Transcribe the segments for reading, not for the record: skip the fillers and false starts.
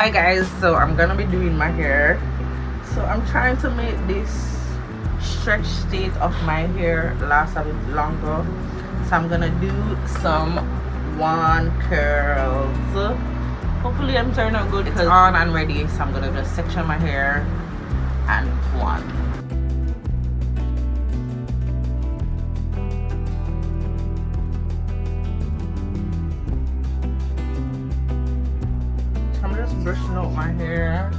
Hi guys, so I'm gonna be doing my hair. So I'm trying to make this stretch state of my hair last a bit longer. So I'm gonna do some wand curls. Hopefully I'm turning out good. It's on and ready, so I'm gonna just section my hair and wand. I'm just brushing out my hair.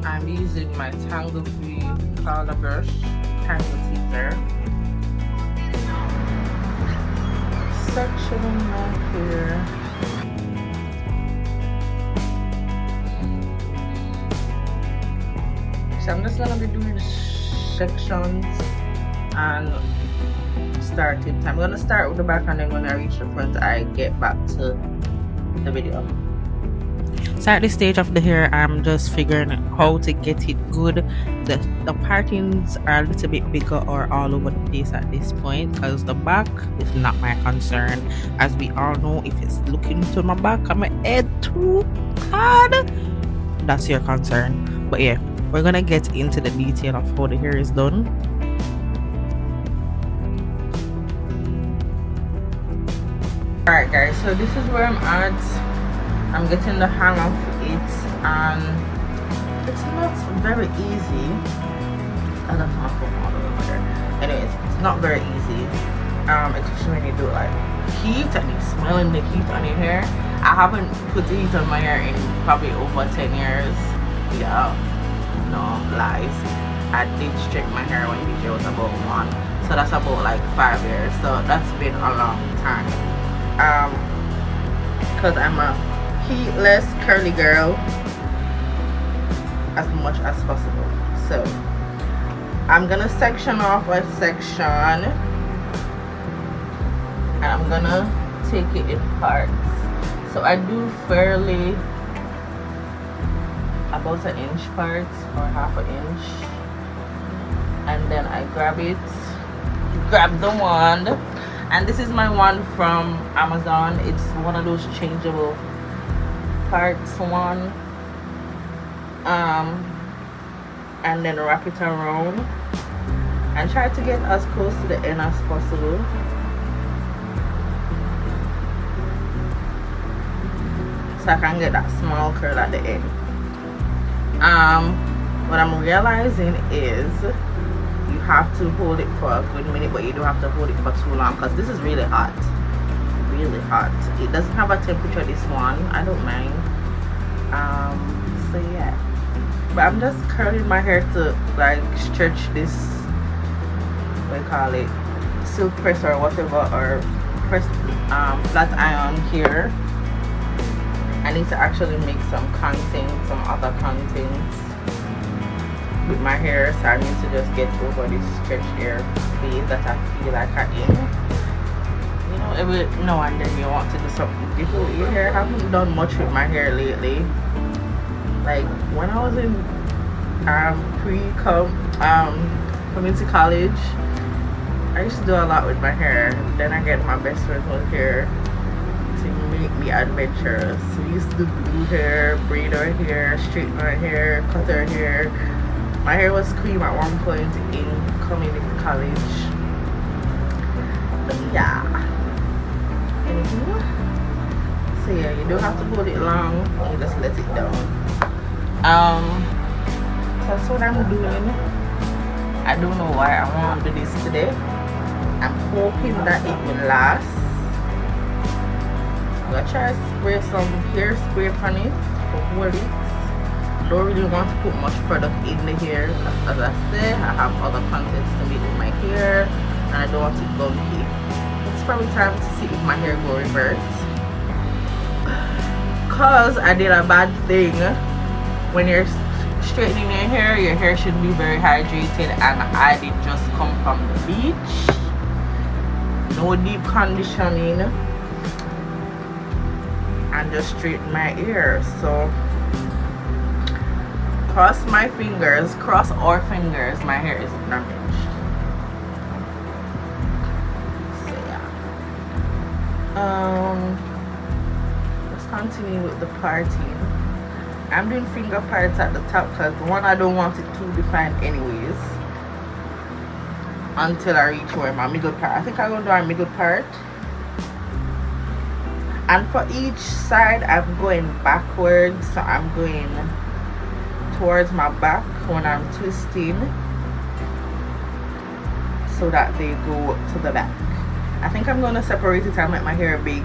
I'm using my tangle free color brush, tangle teaser. Sectioning my hair. So I'm just gonna be doing sections and start it. I'm gonna start with the back, and then when I reach the front, I get back to the video. So at this stage of the hair, I'm just figuring out how to get it good. The partings are a little bit bigger or all over the place at this point, because the back is not my concern. As we all know, if it's looking to my back and my head too hard, that's your concern. But yeah, we're gonna get into the detail of how the hair is done. Alright guys, so this is where I'm at. I'm getting the hang of it, and it's not very easy. I don't know how to put it. Anyways, it's not very easy, especially when you do like heat and you're smelling the heat on your hair. I haven't put the heat on my hair in probably over 10 years. Yeah, no lies. I did straighten my hair when DJ was about 1, so that's about like 5 years. So that's been a long time. Because I'm a heatless curly girl as much as possible. So I'm gonna section off a section, and I'm gonna take it in parts. So I do fairly about an inch parts or half an inch, and then I grab the wand, and this is my wand from Amazon. It's one of those changeable parts one, and then wrap it around and try to get as close to the end as possible. So I can get that small curl at the end. What I'm realizing is you have to hold it for a good minute, but you don't have to hold it for too long, because this is really hot. Really hot. It doesn't have a temperature, this one. I don't mind. So yeah, but I'm just curling my hair to like stretch this, what do you call it, silk press or whatever, or press flat iron here. I need to actually make some other contents with my hair, so I need to just get over this stretch hair phase that I feel like I'm in. You know, every now and then you want to do something different with your hair. I haven't done much with my hair lately. Like when I was in community college, I used to do a lot with my hair. Then I get my best friend who's here to make me adventurous. We used to do glue hair, braid our hair, straighten our hair, cut our hair. My hair was cream at one point in community college. But yeah. So yeah, you don't have to hold it long, you just let it down. So that's what I'm doing. I don't know why I want to do this today. I'm hoping that it will last. I'm gonna try to spray some hairspray on it to hold it. Don't really want to put much product in the hair. As I said, I have other contents to make with my hair, and I don't want it bumpy. It's probably time to see if my hair will revert, because I did a bad thing. When you're straightening your hair should be very hydrated, and I did just come from the beach, no deep conditioning, and just straighten my hair. So cross our fingers, my hair isn't damaged. So yeah, let's continue with the parting. I'm doing finger parts at the top because one, I don't want it too defined anyways until I reach where my middle part. I think I'm going to do our middle part. And for each side, I'm going backwards. So I'm going towards my back when I'm twisting so that they go to the back. I think I'm going to separate it and make my hair big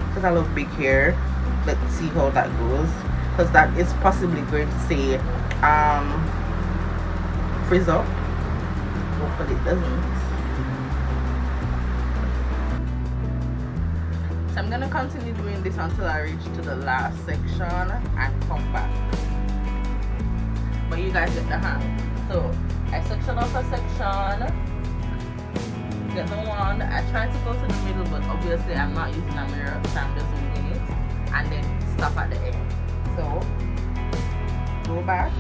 because I love big hair. Let's see how that goes, because that is possibly going to say frizz up. Hopefully it doesn't. So I'm gonna continue doing this until I reach to the last section and come back. But you guys get the hang. So I section off a section, get the one. I try to go to the middle, but obviously I'm not using a mirror, so I'm just using it, and then stop at the end. So go back,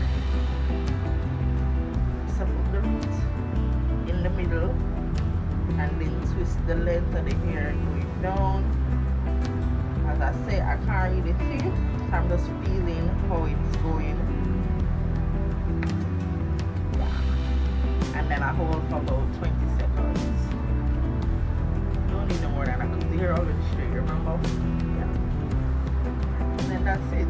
put the root in the middle, and then twist the length of the hair going down. As I say, I can't really see, so I'm just feeling how it's going. Yeah. And then I hold for about 20 seconds. Don't need no more than that because the hair already straight, remember? Yeah. And then that's it.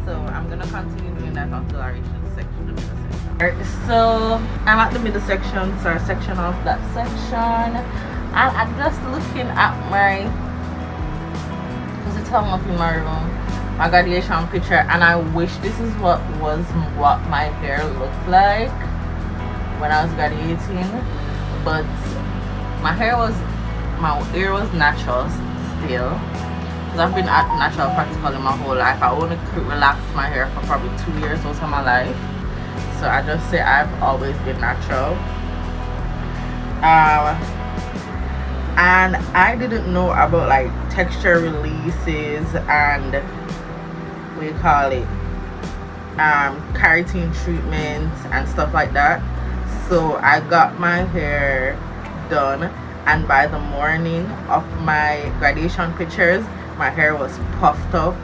So I'm gonna continue doing that until I reach the section, the middle section. Alright, so I'm at the middle section, so I section off that section. And I'm just looking at my, because it's hung up in my room, my graduation picture, and I wish this is what my hair looked like when I was graduating. But my hair was natural still, because I've been natural practically my whole life. I only relaxed my hair for probably 2 years most of my life, so I just say I've always been natural. And I didn't know about like texture releases and what you call it, keratin treatments and stuff like that. So I got my hair done, and by the morning of my graduation pictures, my hair was puffed up,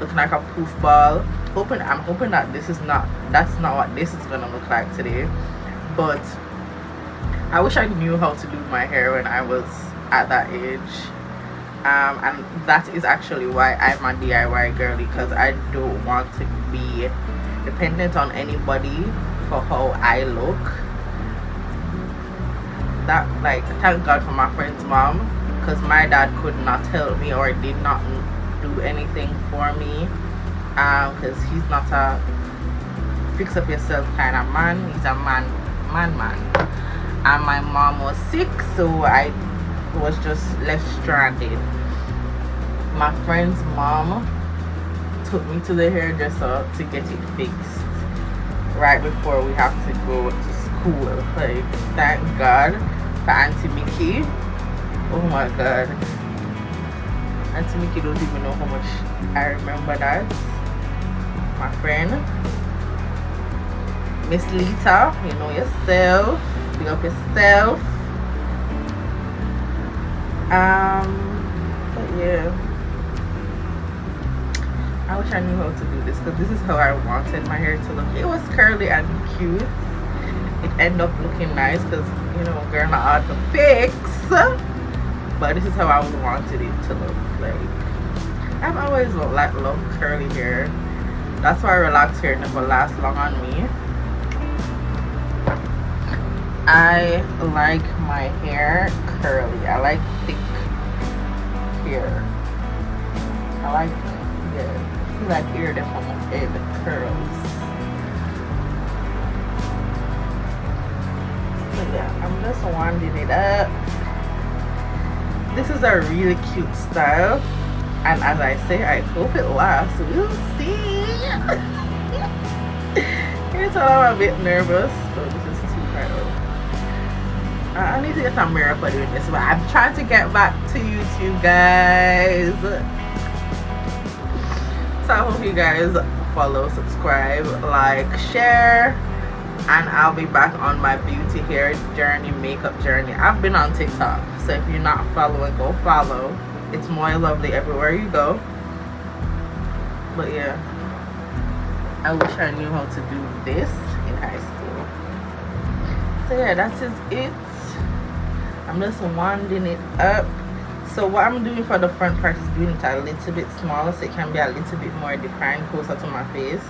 looking like a poof ball. I'm hoping that that's not what this is gonna look like today. But I wish I knew how to do my hair when I was at that age, and that is actually why I'm a DIY girly, because I don't want to be dependent on anybody for how I look. That, like, thank God for my friend's mom, because my dad could not help me or did not do anything for me, because he's not a fix up yourself kind of man. He's a man. And my mom was sick, so I was just left stranded. My friend's mom took me to the hairdresser to get it fixed right before we have to go to school. Like, thank God for Auntie Mickey. Oh my God, Auntie Mickey don't even know how much I remember that. My friend Miss Lita, you know yourself, pick up yourself. But yeah, I wish I knew how to do this, because this is how I wanted my hair to look. It was curly and cute. It ended up looking nice because, you know, girl, not hard to fix, but this is how I would wanted it to look like. I've always loved curly hair. That's why relaxed hair never lasts long on me. I like my hair curly. I like thick hair. I like, yeah, I feel like hair that on my head curls. So yeah, I'm just winding it up. This is a really cute style, and as I say, I hope it lasts. We'll see. Here's how I'm a bit nervous, but this is too hard. I need to get a mirror for doing this, but I'm trying to get back to YouTube, guys. So I hope you guys follow, subscribe, like, share, and I'll be back on my beauty hair journey, makeup journey. I've been on TikTok, so if you're not following, go follow. It's Moya Lovely everywhere you go. But yeah, I wish I knew how to do this in high school. So yeah, that is it. I'm just winding it up. So what I'm doing for the front part is doing it a little bit smaller so it can be a little bit more defined, closer to my face.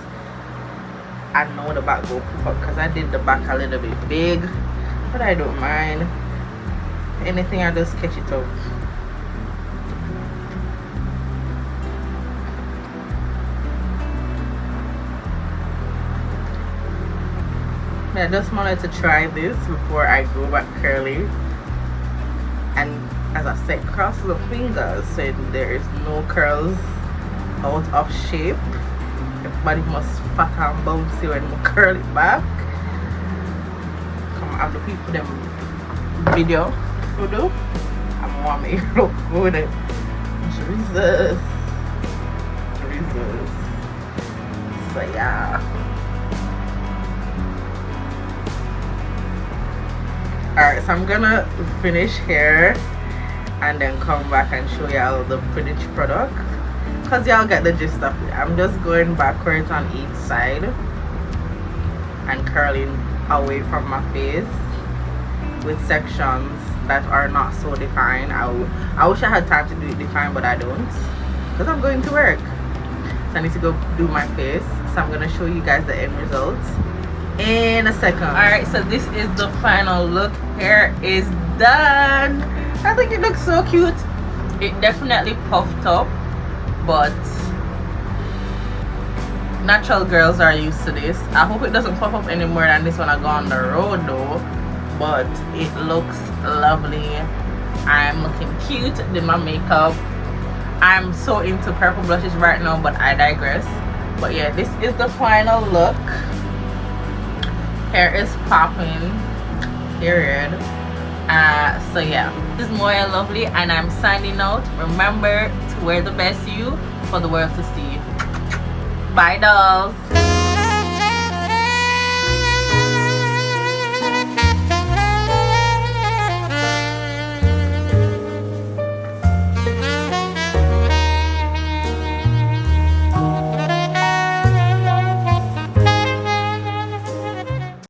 I know the back will pop up because I did the back a little bit big, but I don't mind. Anything, I just sketch it out. I just wanted to try this before I go back curly. And as I said, cross the fingers so there is no curls out of shape. Everybody must fat and bouncy when we curl it back. Come have the people them video to do. I want me look good. Jesus. So yeah. Alright, so I'm gonna finish here and then come back and show y'all the finished product, because y'all get the gist of it. I'm just going backwards on each side and curling away from my face with sections that are not so defined. I wish I had time to do it defined, but I don't, because I'm going to work. So I need to go do my face. So I'm gonna show you guys the end results in a second. Alright, so this is the final look. Hair is done. I think it looks so cute. It definitely puffed up, but natural girls are used to this. I hope it doesn't puff up any more than this when I go on the road though, but it looks lovely. I'm looking cute. Did my makeup. I'm so into purple blushes right now, but I digress. But yeah, this is the final look. Hair is popping, period. So yeah, this is Moya Lovely and I'm signing out. Remember to wear the best you for the world to see. Bye dolls.